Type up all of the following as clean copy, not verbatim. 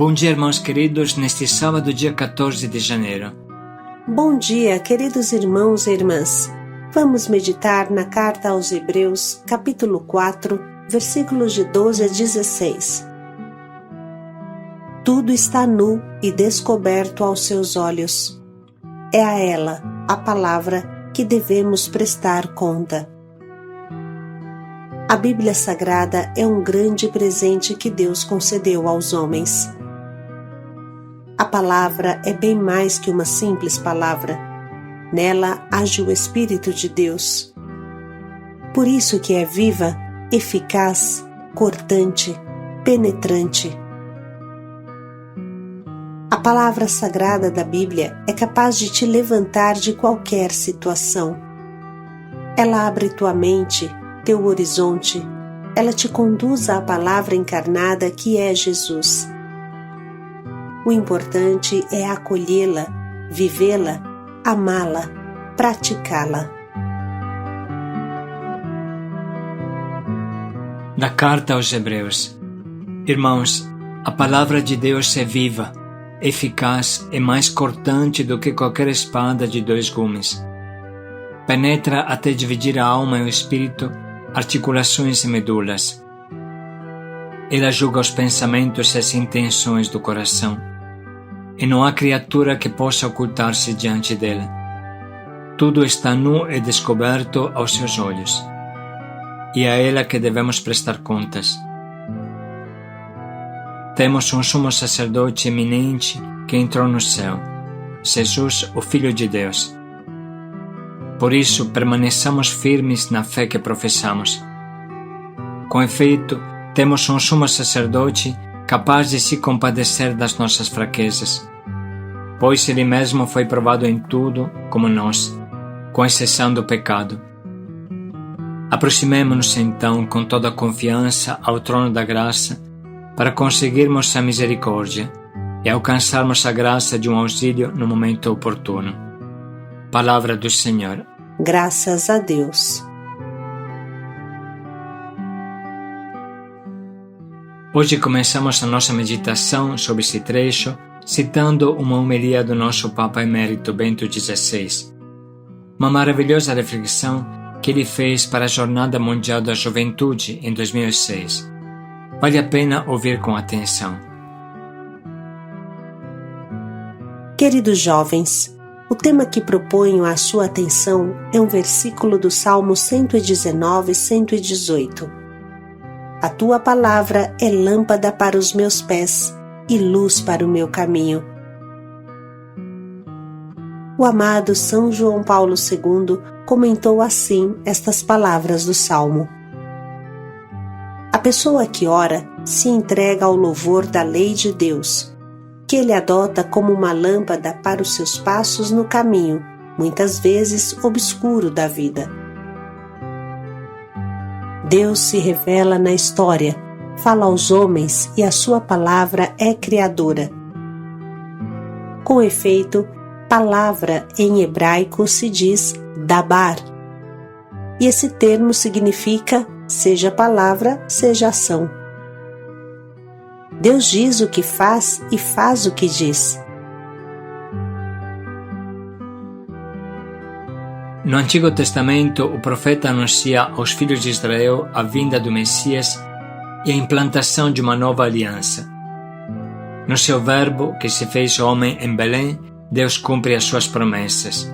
Bom dia, irmãos queridos, neste sábado, dia 14 de janeiro. Bom dia, queridos irmãos e irmãs. Vamos meditar na carta aos Hebreus, capítulo 4, versículos de 12 a 16. Tudo está nu e descoberto aos seus olhos. É a ela, a palavra, que devemos prestar conta. A Bíblia Sagrada é um grande presente que Deus concedeu aos homens. A palavra é bem mais que uma simples palavra. Nela age o Espírito de Deus. Por isso que é viva, eficaz, cortante, penetrante. A palavra sagrada da Bíblia é capaz de te levantar de qualquer situação. Ela abre tua mente, teu horizonte. Ela te conduz à palavra encarnada que é Jesus. O importante é acolhê-la, vivê-la, amá-la, praticá-la. Da carta aos Hebreus. Irmãos, a palavra de Deus é viva, eficaz e mais cortante do que qualquer espada de 2 gumes. Penetra até dividir a alma e o espírito, articulações e medulas. Ela julga os pensamentos e as intenções do coração, e não há criatura que possa ocultar-se diante dela. Tudo está nu e descoberto aos seus olhos, e é a ela que devemos prestar contas. Temos um sumo sacerdote eminente que entrou no céu, Jesus, o Filho de Deus. Por isso, permaneçamos firmes na fé que professamos. Com efeito, temos um sumo sacerdote capaz de se compadecer das nossas fraquezas, pois ele mesmo foi provado em tudo, como nós, com exceção do pecado. Aproximemo-nos então com toda a confiança ao trono da graça para conseguirmos a misericórdia e alcançarmos a graça de um auxílio no momento oportuno. Palavra do Senhor. Graças a Deus. Hoje começamos a nossa meditação sobre esse trecho citando uma homilia do nosso Papa Emérito Bento XVI. Uma maravilhosa reflexão que ele fez para a Jornada Mundial da Juventude em 2006. Vale a pena ouvir com atenção. Queridos jovens, o tema que proponho à sua atenção é um versículo do Salmo 119 e 118. A tua palavra é lâmpada para os meus pés e luz para o meu caminho. O amado São João Paulo II comentou assim estas palavras do Salmo. A pessoa que ora se entrega ao louvor da lei de Deus, que ele adota como uma lâmpada para os seus passos no caminho, muitas vezes obscuro da vida. Deus se revela na história, fala aos homens e a sua palavra é criadora. Com efeito, palavra em hebraico se diz dabar, e esse termo significa seja palavra, seja ação. Deus diz o que faz e faz o que diz. No Antigo Testamento, o profeta anuncia aos filhos de Israel a vinda do Messias e a implantação de uma nova aliança. No seu Verbo, que se fez homem em Belém, Deus cumpre as suas promessas.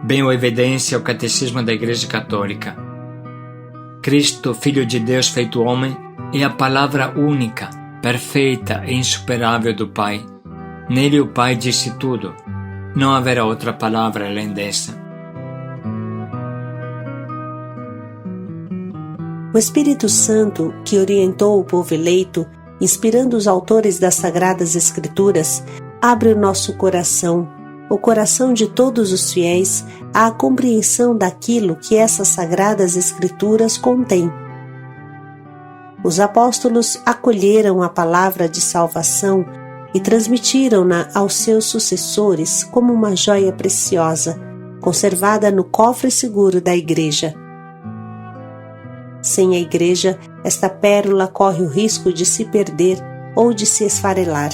Bem o evidencia o Catecismo da Igreja Católica. Cristo, Filho de Deus feito homem, é a palavra única, perfeita e insuperável do Pai. Nele o Pai disse tudo. Não haverá outra palavra além dessa. O Espírito Santo, que orientou o povo eleito, inspirando os autores das Sagradas Escrituras, abre o nosso coração, o coração de todos os fiéis, à compreensão daquilo que essas Sagradas Escrituras contêm. Os apóstolos acolheram a palavra de salvação e transmitiram-na aos seus sucessores como uma joia preciosa, conservada no cofre seguro da Igreja. Sem a Igreja, esta pérola corre o risco de se perder ou de se esfarelar.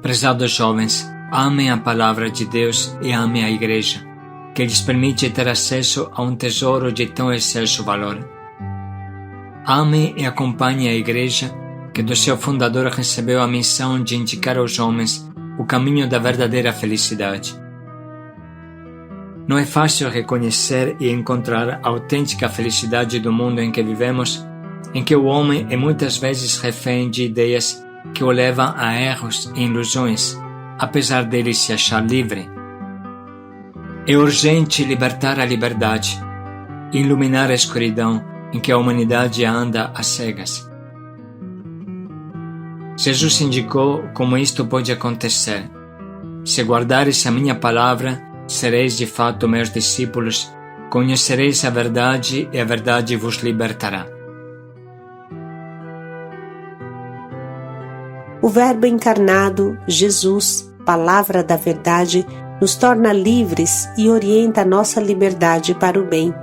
Prezados jovens, amem a palavra de Deus e amem a Igreja, que lhes permite ter acesso a um tesouro de tão excelso valor. Amem e acompanhem a Igreja, que do seu fundador recebeu a missão de indicar aos homens o caminho da verdadeira felicidade. Não é fácil reconhecer e encontrar a autêntica felicidade do mundo em que vivemos, em que o homem é muitas vezes refém de ideias que o levam a erros e ilusões, apesar dele se achar livre. É urgente libertar a liberdade e iluminar a escuridão em que a humanidade anda às cegas. Jesus indicou como isto pode acontecer. Se guardares a minha palavra, sereis de fato meus discípulos, conhecereis a verdade e a verdade vos libertará. O Verbo encarnado, Jesus, Palavra da Verdade, nos torna livres e orienta a nossa liberdade para o bem.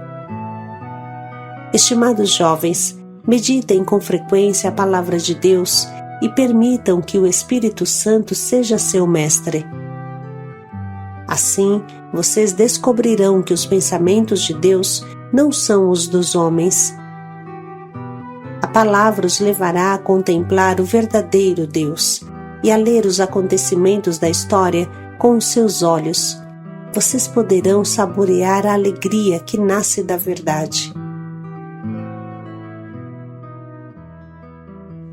Estimados jovens, meditem com frequência a Palavra de Deus e permitam que o Espírito Santo seja seu mestre. Assim, vocês descobrirão que os pensamentos de Deus não são os dos homens. A palavra os levará a contemplar o verdadeiro Deus e a ler os acontecimentos da história com os seus olhos. Vocês poderão saborear a alegria que nasce da verdade.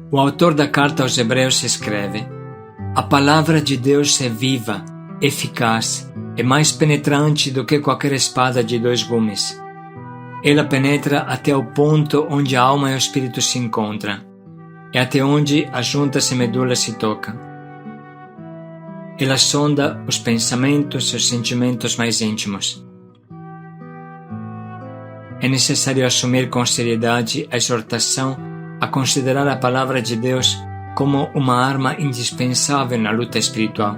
O autor da carta aos Hebreus escreve: a palavra de Deus é viva, eficaz, é mais penetrante do que qualquer espada de 2 gumes. Ela penetra até o ponto onde a alma e o espírito se encontram, e até onde as juntas e medulas se tocam. Ela sonda os pensamentos e os sentimentos mais íntimos. É necessário assumir com seriedade a exortação a considerar a palavra de Deus como uma arma indispensável na luta espiritual.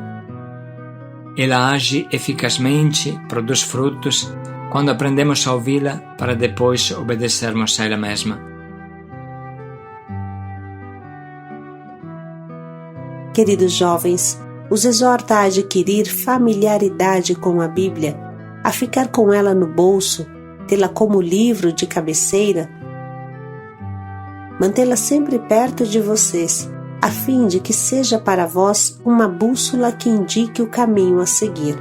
Ela age eficazmente, produz frutos, quando aprendemos a ouvi-la para depois obedecermos a ela mesma. Queridos jovens, os exorta a adquirir familiaridade com a Bíblia, a ficar com ela no bolso, tê-la como livro de cabeceira, mantê-la sempre perto de vocês, a fim de que seja para vós uma bússola que indique o caminho a seguir.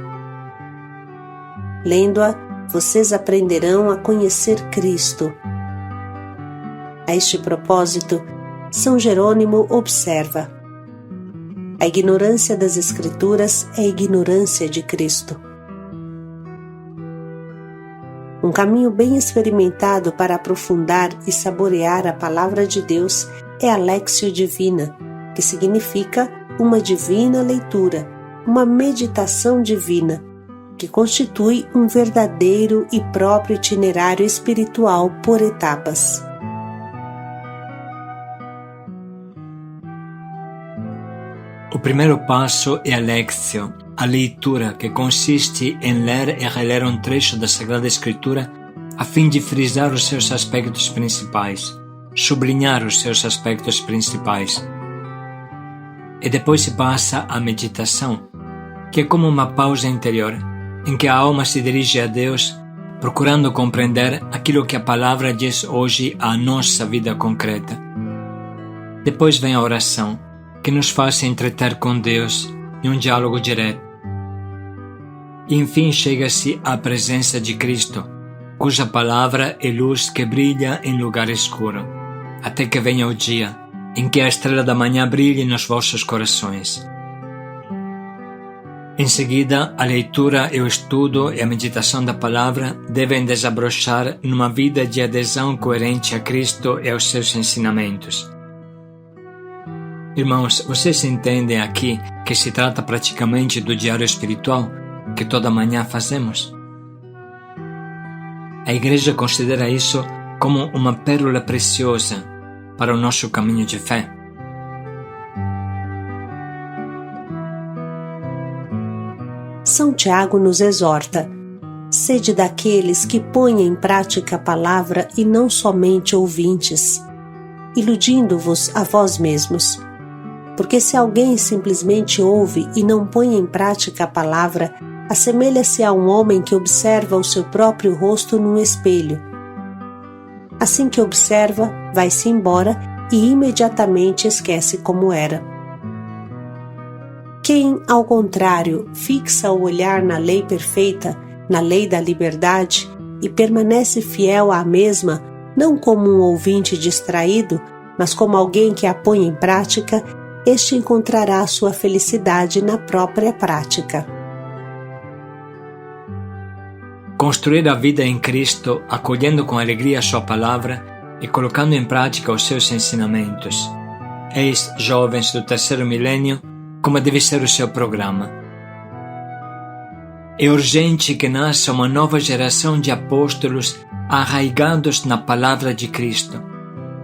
Lendo-a, vocês aprenderão a conhecer Cristo. A este propósito, São Jerônimo observa: a ignorância das Escrituras é a ignorância de Cristo. Um caminho bem experimentado para aprofundar e saborear a Palavra de Deus é a Lectio Divina, que significa uma divina leitura, uma meditação divina, que constitui um verdadeiro e próprio itinerário espiritual por etapas. O primeiro passo é a Lectio, a leitura, que consiste em ler e reler um trecho da Sagrada Escritura a fim de frisar os seus aspectos principais, sublinhar os seus aspectos principais. E depois se passa à meditação, que é como uma pausa interior, em que a alma se dirige a Deus, procurando compreender aquilo que a palavra diz hoje à nossa vida concreta. Depois vem a oração, que nos faz entreter com Deus em um diálogo direto. E enfim chega-se à presença de Cristo, cuja palavra é luz que brilha em lugar escuro, até que venha o dia, em que a estrela da manhã brilhe nos vossos corações. Em seguida, a leitura e o estudo e a meditação da palavra devem desabrochar numa vida de adesão coerente a Cristo e aos seus ensinamentos. Irmãos, vocês entendem aqui que se trata praticamente do diário espiritual que toda manhã fazemos? A Igreja considera isso como uma pérola preciosa para o nosso caminho de fé. São Tiago nos exorta: Sede daqueles que põem em prática a palavra e não somente ouvintes, iludindo-vos a vós mesmos. Porque se alguém simplesmente ouve e não põe em prática a palavra, assemelha-se a um homem que observa o seu próprio rosto num espelho. Assim que observa, vai-se embora e imediatamente esquece como era. Quem, ao contrário, fixa o olhar na lei perfeita, na lei da liberdade, e permanece fiel à mesma, não como um ouvinte distraído, mas como alguém que a põe em prática, este encontrará sua felicidade na própria prática. Construir a vida em Cristo, acolhendo com alegria a sua palavra e colocando em prática os seus ensinamentos. Eis, jovens do terceiro milênio, como deve ser o seu programa. É urgente que nasça uma nova geração de apóstolos arraigados na palavra de Cristo,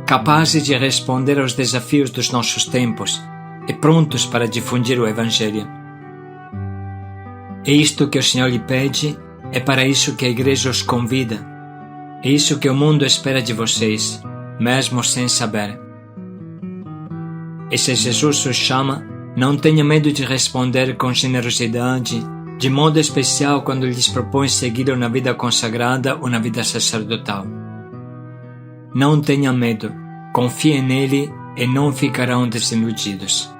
capazes de responder aos desafios dos nossos tempos e prontos para difundir o Evangelho. É isto que o Senhor lhe pede, é para isso que a Igreja os convida, é isso que o mundo espera de vocês, mesmo sem saber. E se Jesus os chama, não tenha medo de responder com generosidade, de modo especial quando lhes propõe segui-lo na vida consagrada ou na vida sacerdotal. Não tenha medo, confiem nele e não ficarão desiludidos.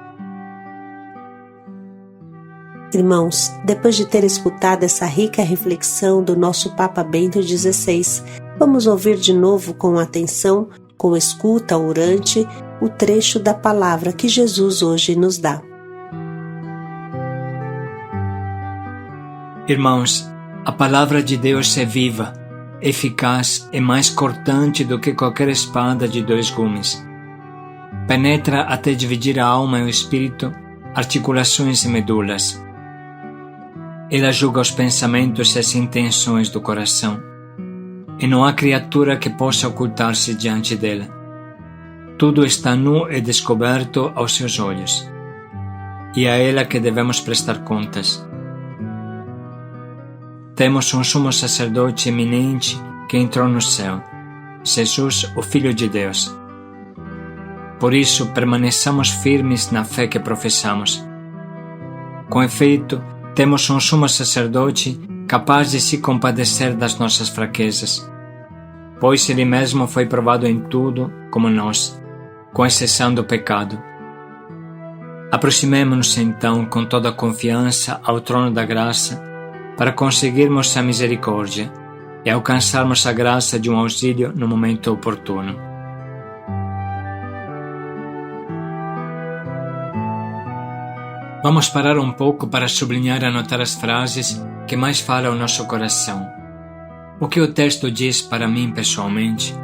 Irmãos, depois de ter escutado essa rica reflexão do nosso Papa Bento XVI, vamos ouvir de novo com atenção, com escuta orante, o trecho da palavra que Jesus hoje nos dá. Irmãos, a palavra de Deus é viva, eficaz e mais cortante do que qualquer espada de 2 gumes. Penetra até dividir a alma e o espírito, articulações e medulas. Ela julga os pensamentos e as intenções do coração, e não há criatura que possa ocultar-se diante dela. Tudo está nu e descoberto aos seus olhos, e a ela que devemos prestar contas. Temos um sumo sacerdote eminente que entrou no céu, Jesus, o Filho de Deus. Por isso, permaneçamos firmes na fé que professamos. Com efeito, temos um sumo sacerdote capaz de se compadecer das nossas fraquezas, pois ele mesmo foi provado em tudo, como nós, com exceção do pecado. Aproximemo-nos então com toda a confiança ao trono da graça, para conseguirmos a misericórdia e alcançarmos a graça de um auxílio no momento oportuno. Vamos parar um pouco para sublinhar e anotar as frases que mais falam ao nosso coração. O que o texto diz para mim pessoalmente?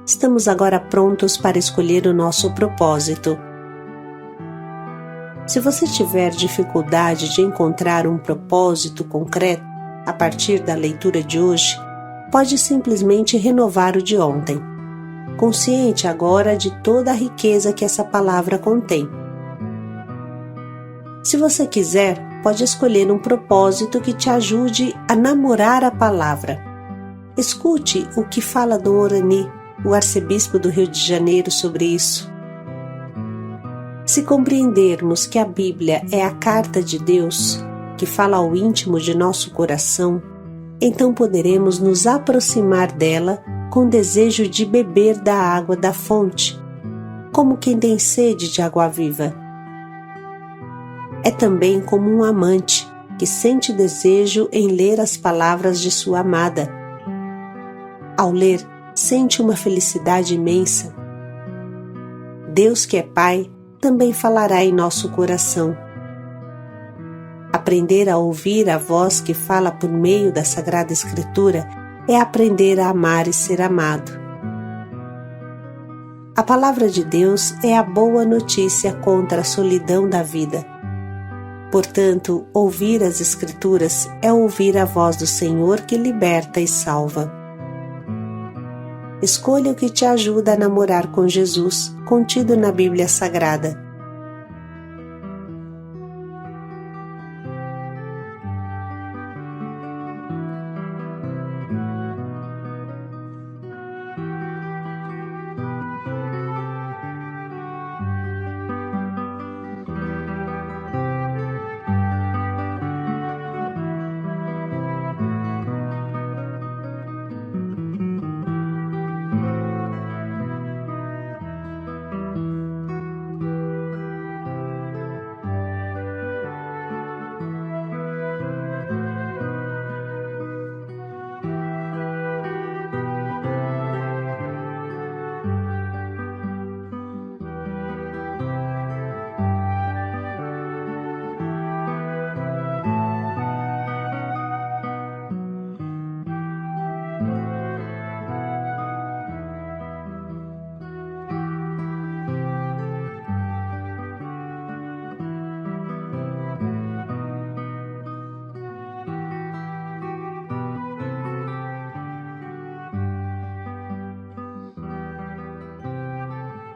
Estamos agora prontos para escolher o nosso propósito. Se você tiver dificuldade de encontrar um propósito concreto a partir da leitura de hoje, pode simplesmente renovar o de ontem, consciente agora de toda a riqueza que essa palavra contém. Se você quiser, pode escolher um propósito que te ajude a namorar a palavra. Escute o que fala Dom Orani, o arcebispo do Rio de Janeiro, sobre isso. Se compreendermos que a Bíblia é a carta de Deus, que fala ao íntimo de nosso coração, então poderemos nos aproximar dela com desejo de beber da água da fonte, como quem tem sede de água viva. É também como um amante que sente desejo em ler as palavras de sua amada. Ao ler, sente uma felicidade imensa. Deus, que é Pai, também falará em nosso coração. Aprender a ouvir a voz que fala por meio da Sagrada Escritura é aprender a amar e ser amado. A palavra de Deus é a boa notícia contra a solidão da vida. Portanto, ouvir as Escrituras é ouvir a voz do Senhor que liberta e salva. Escolha o que te ajuda a namorar com Jesus, contido na Bíblia Sagrada.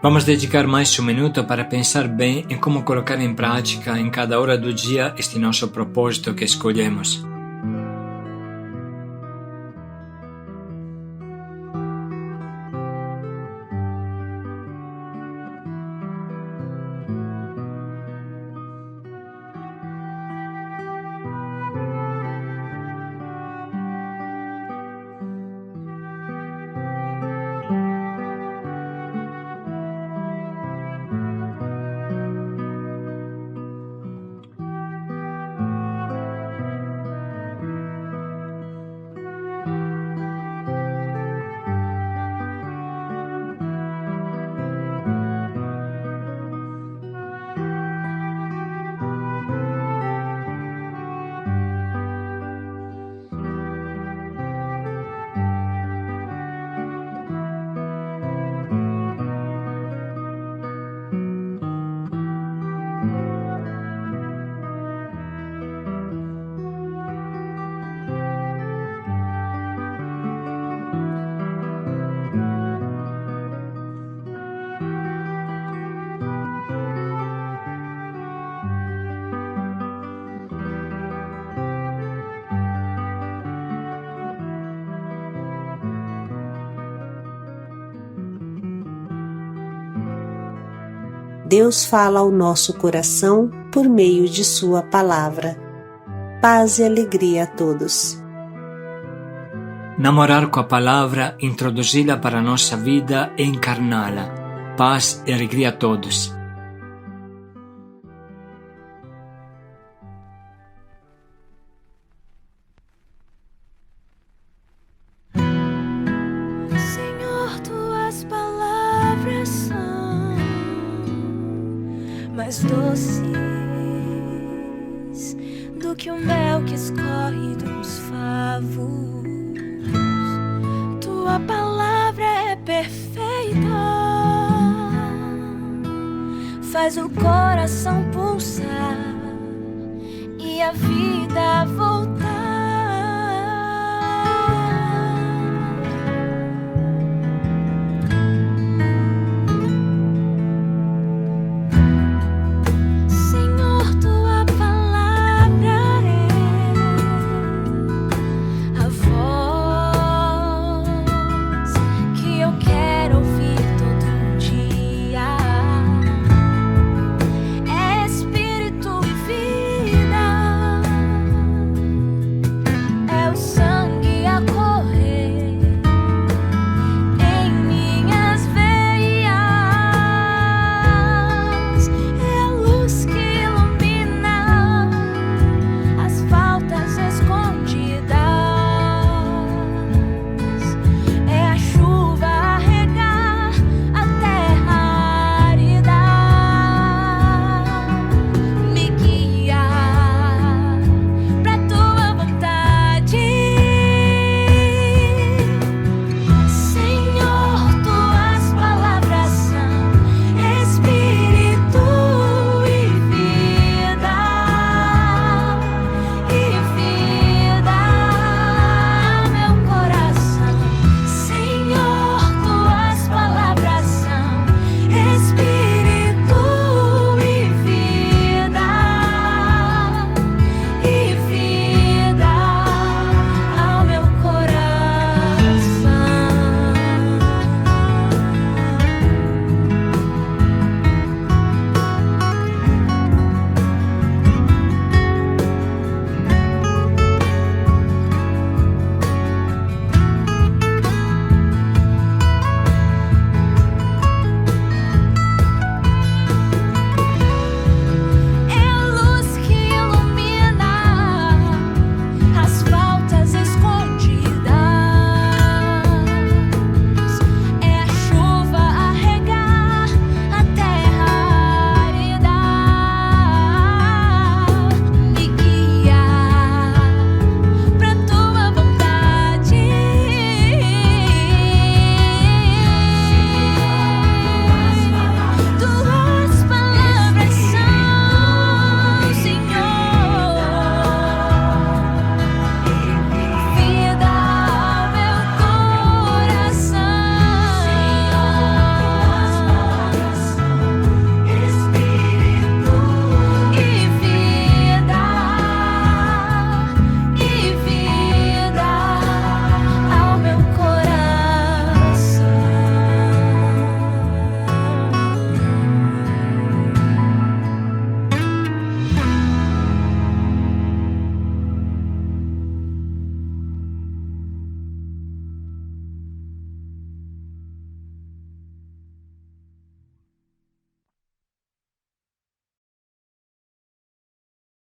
Vamos dedicar mais um minuto para pensar bem em como colocar em prática em cada hora do dia este nosso propósito que escolhemos. Deus fala ao nosso coração por meio de sua palavra. Paz e alegria a todos. Namorar com a palavra, introduzi-la para a nossa vida e encarná-la. Paz e alegria a todos. Senhor, tuas palavras são mais doces do que o mel que escorre dos favos. Tua palavra é perfeita, coração pulsar e a vida